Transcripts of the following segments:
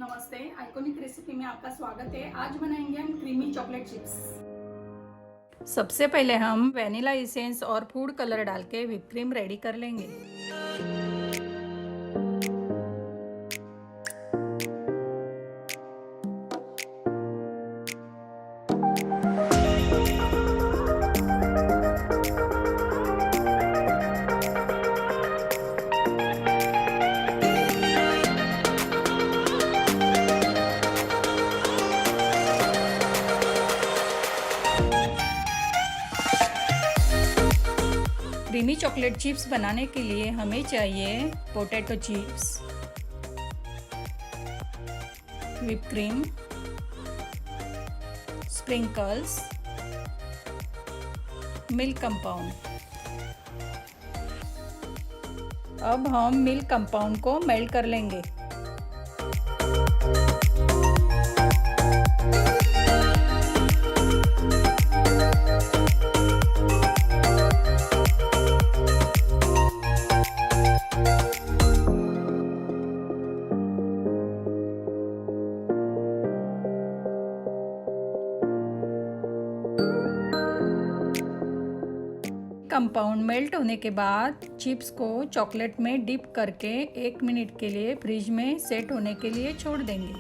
नमस्ते, iconic recipe में आपका स्वागत है। आज बनाएंगे हम क्रीमी चॉकलेट चिप्स। सबसे पहले हम वैनिला एसेंस और फूड कलर डाल के व्हिप क्रीम रेडी कर लेंगे। क्रीमी चॉकलेट चिप्स बनाने के लिए हमें चाहिए potato chips, whip cream, sprinkles, milk compound. अब हम मिल्क कंपाउंड को मेल्ट कर लेंगे। कंपाउंड मेल्ट होने के बाद चिप्स को चॉकलेट में डिप करके 1 मिनट के लिए फ्रिज में सेट होने के लिए छोड़ देंगे।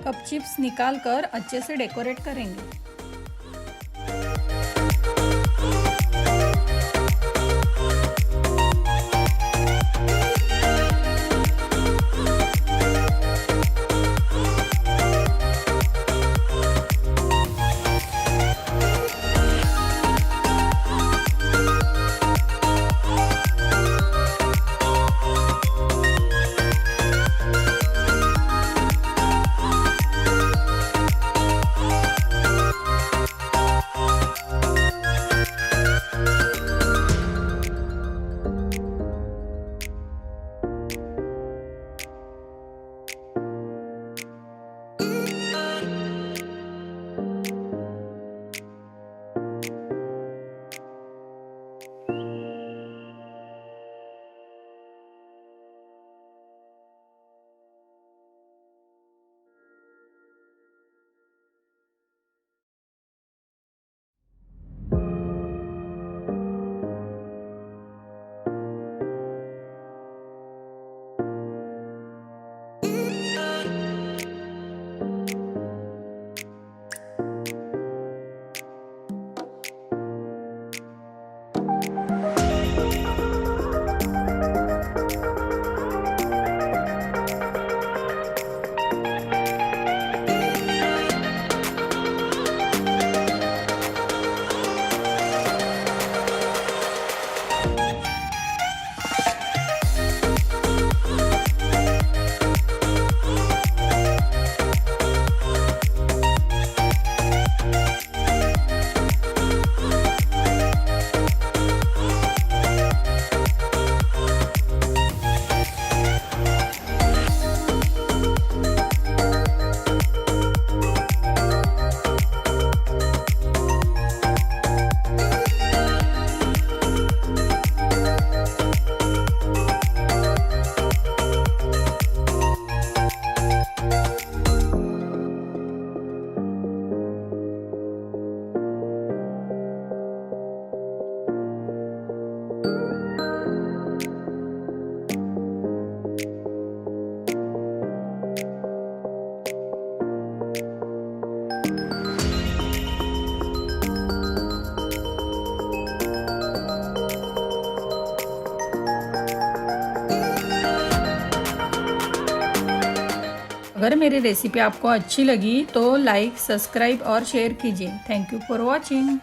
अब चिप्स निकालकर अच्छे से डेकोरेट करेंगे। अगर मेरी रेसिपी आपको अच्छी लगी तो लाइक, सब्सक्राइब और शेयर कीजिए। Thank you for watching.